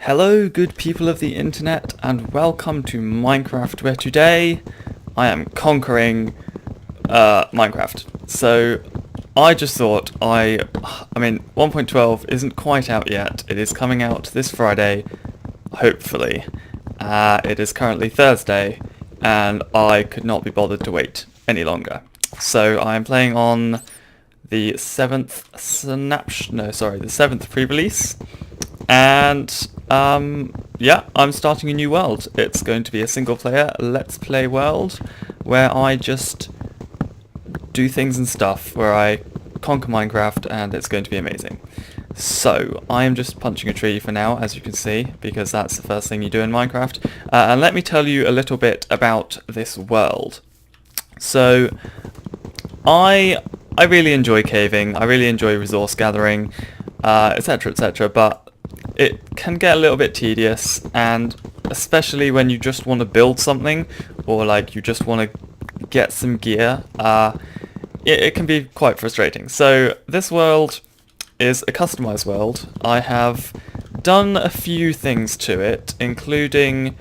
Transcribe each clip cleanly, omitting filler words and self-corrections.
Hello good people of the internet and welcome to Minecraft, where today I am conquering Minecraft. So I just thought I mean 1.12 isn't quite out yet. It is coming out this Friday, hopefully. It is currently Thursday and I could not be bothered to wait any longer. So I am playing on the 7th the 7th pre-release. And yeah, I'm starting a new world. It's going to be a single player let's play world where I just do things and stuff, where I conquer Minecraft, and it's going to be amazing. So I am just punching a tree for now, as you can see, because that's the first thing you do in Minecraft. And let me tell you a little bit about this world. So I really enjoy caving, I really enjoy resource gathering, etc, etc, but it can get a little bit tedious, and especially when you just want to build something, or like you just want to get some gear, it can be quite frustrating. So this world is a customized world. I have done a few things to it, including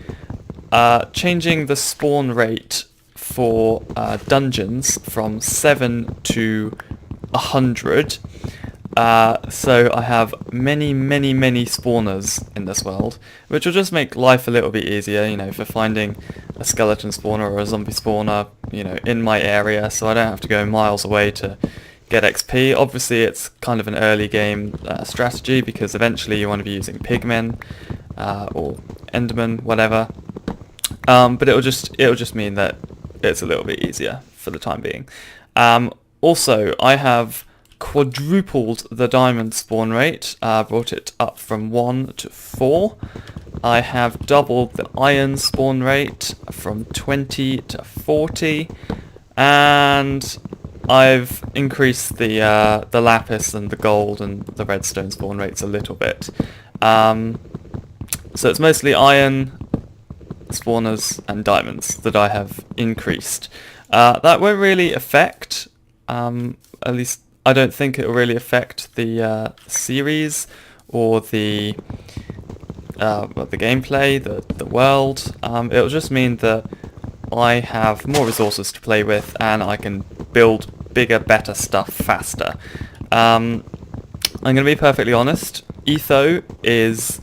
changing the spawn rate for dungeons from 7 to 100. So I have many spawners in this world, which will just make life a little bit easier, you know, for finding a skeleton spawner or a zombie spawner, you know, in my area, so I don't have to go miles away to get XP. Obviously it's kind of an early game strategy, because eventually you want to be using pigmen, or endermen, whatever. But it'll just mean that it's a little bit easier for the time being. Also, I have quadrupled the diamond spawn rate, brought it up from 1 to 4. I have doubled the iron spawn rate from 20 to 40, and I've increased the lapis and the gold and the redstone spawn rates a little bit. So it's mostly iron, spawners and diamonds that I have increased. That won't really affect, at least I don't think it will really affect the series or the gameplay, the world. It'll just mean that I have more resources to play with, and I can build bigger, better stuff faster. I'm going to be perfectly honest, Etho is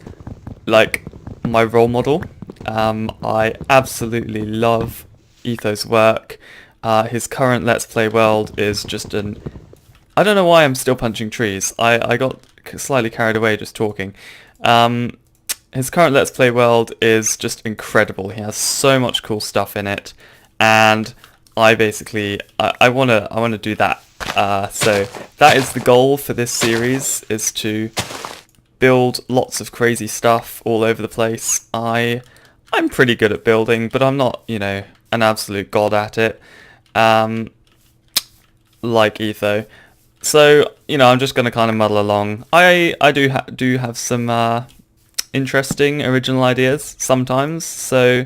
like my role model. I absolutely love Etho's work. His current Let's Play world is just an... I don't know why I'm still punching trees. I got slightly carried away just talking. His current Let's Play world is just incredible. He has so much cool stuff in it, and I basically I wanna do that. So that is the goal for this series, is to build lots of crazy stuff all over the place. I'm pretty good at building, but I'm not, you know, an absolute god at it, like Etho. So, you know, I'm just going to kind of muddle along. I do have some interesting original ideas sometimes, so,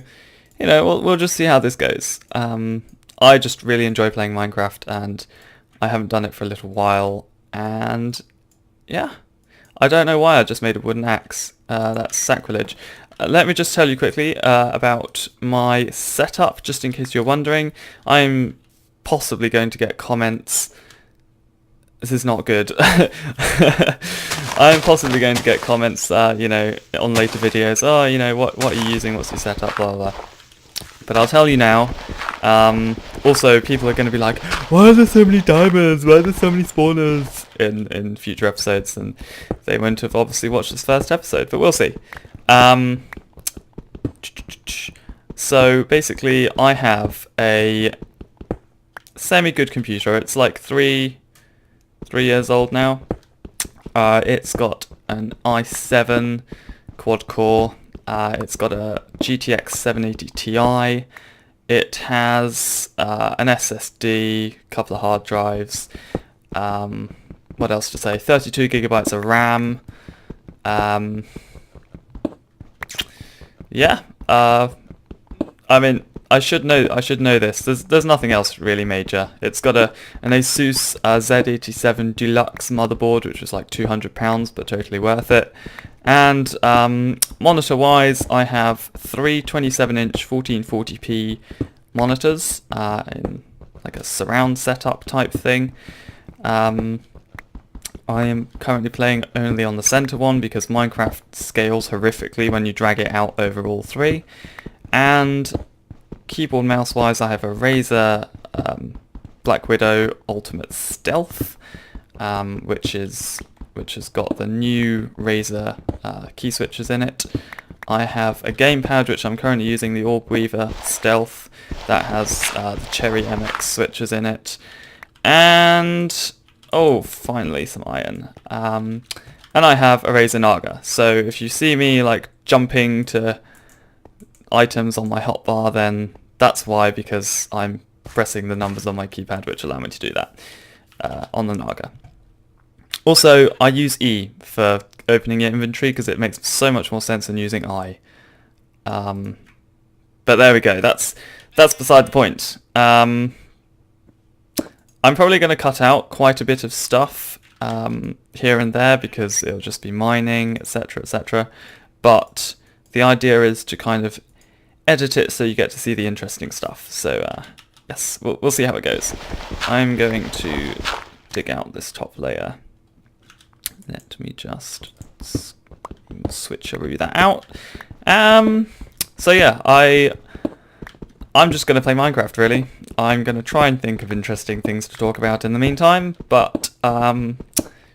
you know, we'll just see how this goes. I just really enjoy playing Minecraft, and I haven't done it for a little while, and yeah, I don't know why I just made a wooden axe. That's sacrilege. Let me just tell you quickly about my setup, just in case you're wondering. I'm possibly going to get comments. This is not good. I'm possibly going to get comments, you know, on later videos. Oh, you know, what are you using? What's your setup? Blah, blah, blah. But I'll tell you now. Also, people are going to be like, why are there so many diamonds? Why are there so many spawners? In future episodes, and they won't have obviously watched this first episode, but we'll see. So basically, I have a semi-good computer. It's like 3 years old now. It's got an i7 quad core. It's got a GTX 780 Ti. It has an SSD, a couple of hard drives. What else to say? 32 gigabytes of RAM. Yeah. I mean, I should know this. There's nothing else really major. It's got an Asus Z87 Deluxe motherboard, which was like £200, but totally worth it. And monitor-wise, I have three 27-inch 1440p monitors in like a surround setup type thing. I am currently playing only on the center one because Minecraft scales horrifically when you drag it out over all three. And keyboard mouse wise, I have a Razer Black Widow Ultimate Stealth, which has got the new Razer key switches in it. I have a gamepad which I'm currently using, the Orb Weaver Stealth, that has the Cherry MX switches in it. And oh, finally some iron. And I have a Razer Naga. So if you see me like jumping to items on my hotbar, then that's why, because I'm pressing the numbers on my keypad which allow me to do that on the Naga. Also, I use E for opening your inventory because it makes so much more sense than using I. But there we go. That's beside the point. I'm probably going to cut out quite a bit of stuff here and there because it'll just be mining, etc., etc. But the idea is to kind of edit it so you get to see the interesting stuff. So yes, we'll see how it goes. I'm going to dig out this top layer. Let me just switcheroo that out. So yeah, I'm just going to play Minecraft, really. I'm going to try and think of interesting things to talk about in the meantime, but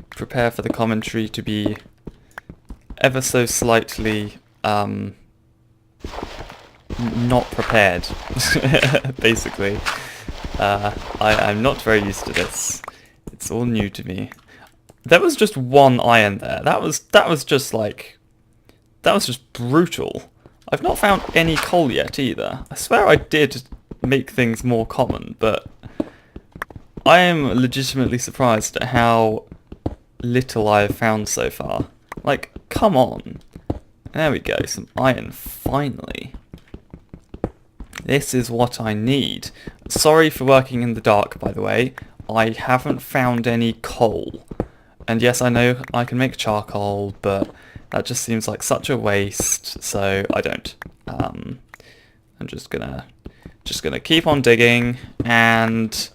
prepare for the commentary to be ever so slightly not prepared, basically. I'm not very used to this. It's all new to me. There was just one iron there. That was just brutal. I've not found any coal yet either. I swear I did make things more common, but I am legitimately surprised at how little I have found so far. Like, come on. There we go, some iron, finally. This is what I need. Sorry for working in the dark, by the way. I haven't found any coal. And yes, I know I can make charcoal, but that just seems like such a waste, so I don't. I'm just gonna keep on digging, and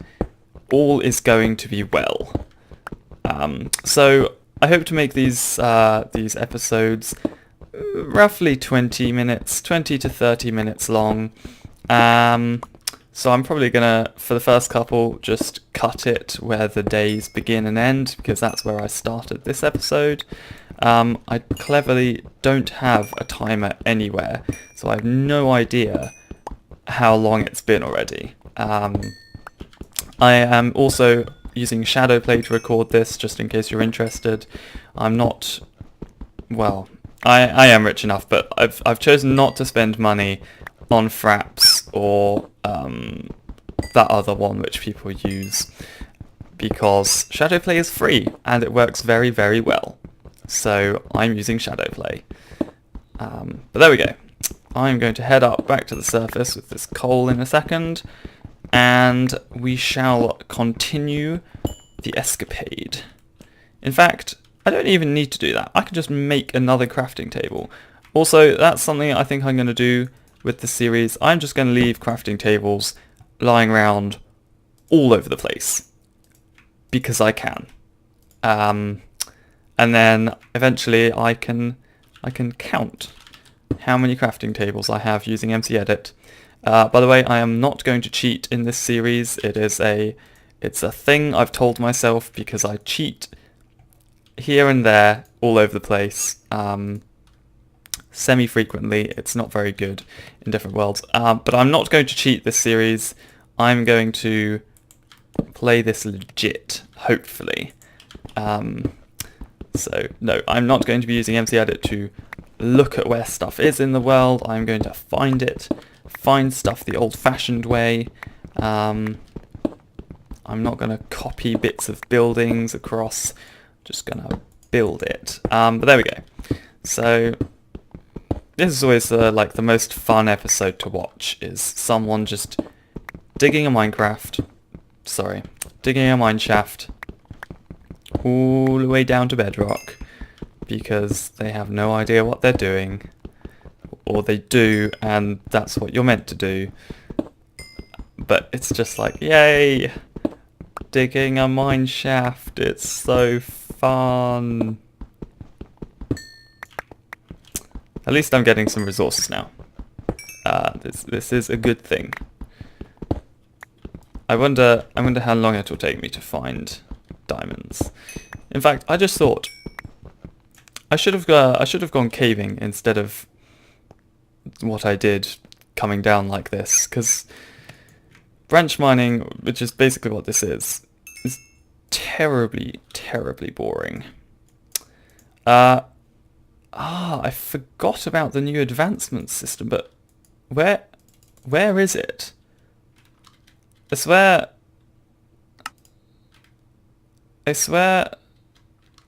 all is going to be well. So I hope to make these episodes roughly 20 to 30 minutes long. So I'm probably gonna, for the first couple, just cut it where the days begin and end, because that's where I started this episode. I cleverly don't have a timer anywhere, so I have no idea how long it's been already. I am also using Shadowplay to record this, just in case you're interested. I'm not, well, I am rich enough, but I've chosen not to spend money on Fraps or that other one which people use, because Shadowplay is free and it works very, very well. So I'm using Shadowplay. But there we go. I'm going to head up back to the surface with this coal in a second, and we shall continue the escapade. In fact, I don't even need to do that. I can just make another crafting table. Also, that's something I think I'm going to do with the series. I'm just going to leave crafting tables lying around all over the place, because I can. And then eventually I can count how many crafting tables I have using MCEdit. By the way, I am not going to cheat in this series. It's a thing I've told myself because I cheat here and there all over the place. Semi-frequently. It's not very good in different worlds. But I'm not going to cheat this series. I'm going to play this legit, hopefully. So, no, I'm not going to be using MCEdit to look at where stuff is in the world. I'm going to find it, find stuff the old-fashioned way. I'm not going to copy bits of buildings across, just going to build it. But there we go. So, this is always like the most fun episode to watch, is someone just digging a mine shaft all the way down to bedrock, because they have no idea what they're doing, or they do and that's what you're meant to do. But it's just like, yay, digging a mine shaft, it's so fun. At least I'm getting some resources now. This is a good thing. I wonder how long it will take me to find diamonds. In fact, I just thought I should have gone caving instead of what I did coming down like this, because branch mining, which is basically what this is terribly, terribly boring. I forgot about the new advancement system, but where is it? I swear,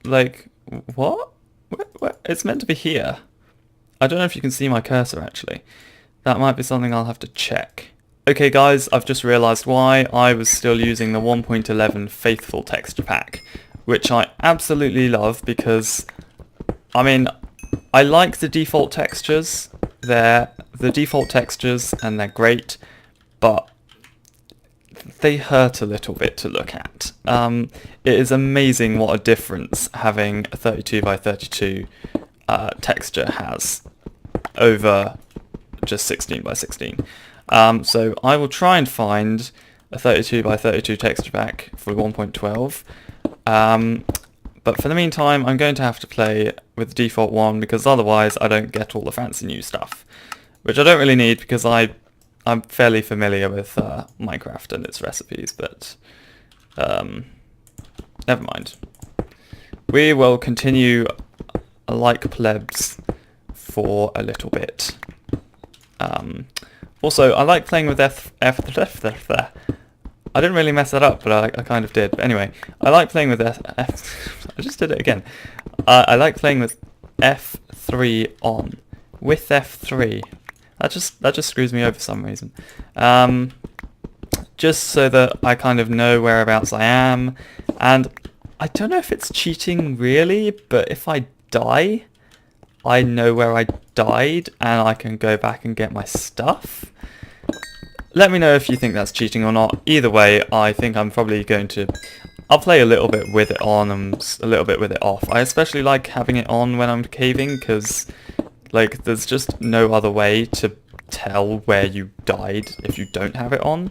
like, what? Where? It's meant to be here. I don't know if you can see my cursor, actually. That might be something I'll have to check. Okay, guys, I've just realised why I was still using the 1.11 Faithful texture pack, which I absolutely love because, I mean, I like the default textures. They're the default textures and they're great, but they hurt a little bit to look at. It is amazing what a difference having a 32 by 32 texture has over just 16 by 16. So I will try and find a 32 by 32 texture pack for 1.12. But for the meantime, I'm going to have to play with the default one because otherwise I don't get all the fancy new stuff, which I don't really need because I'm fairly familiar with Minecraft and its recipes, but never mind. We will continue like plebs for a little bit. Also, I like playing with I didn't really mess that up, but I kind of did. But anyway, I like playing with I just did it again. I like playing with F3 on. With F3. That just screws me over for some reason. Just so that I kind of know whereabouts I am. And I don't know if it's cheating really, but if I die, I know where I died and I can go back and get my stuff. Let me know if you think that's cheating or not. Either way, I think I'm probably going to... I'll play a little bit with it on and a little bit with it off. I especially like having it on when I'm caving because, like, there's just no other way to tell where you died if you don't have it on.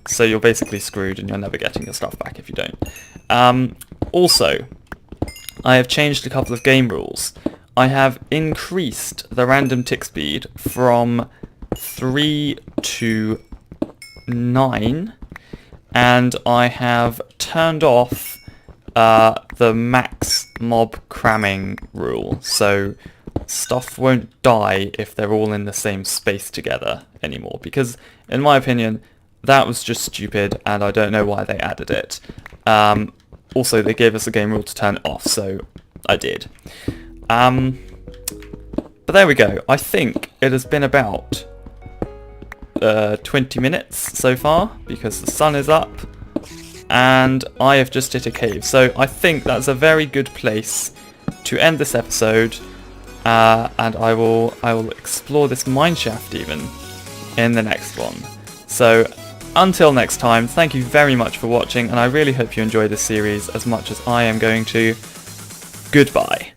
So you're basically screwed and you're never getting your stuff back if you don't. Also, I have changed a couple of game rules. I have increased the random tick speed from 3 to 9, and I have turned off the max mob cramming rule, so stuff won't die if they're all in the same space together anymore, because in my opinion that was just stupid and I don't know why they added it. Also, they gave us a game rule to turn it off, so I did. But there we go. I think it has been about 20 minutes so far because the sun is up and I have just hit a cave. So I think that's a very good place to end this episode, and I will explore this mineshaft even in the next one. So until next time, thank you very much for watching, and I really hope you enjoy this series as much as I am going to. Goodbye.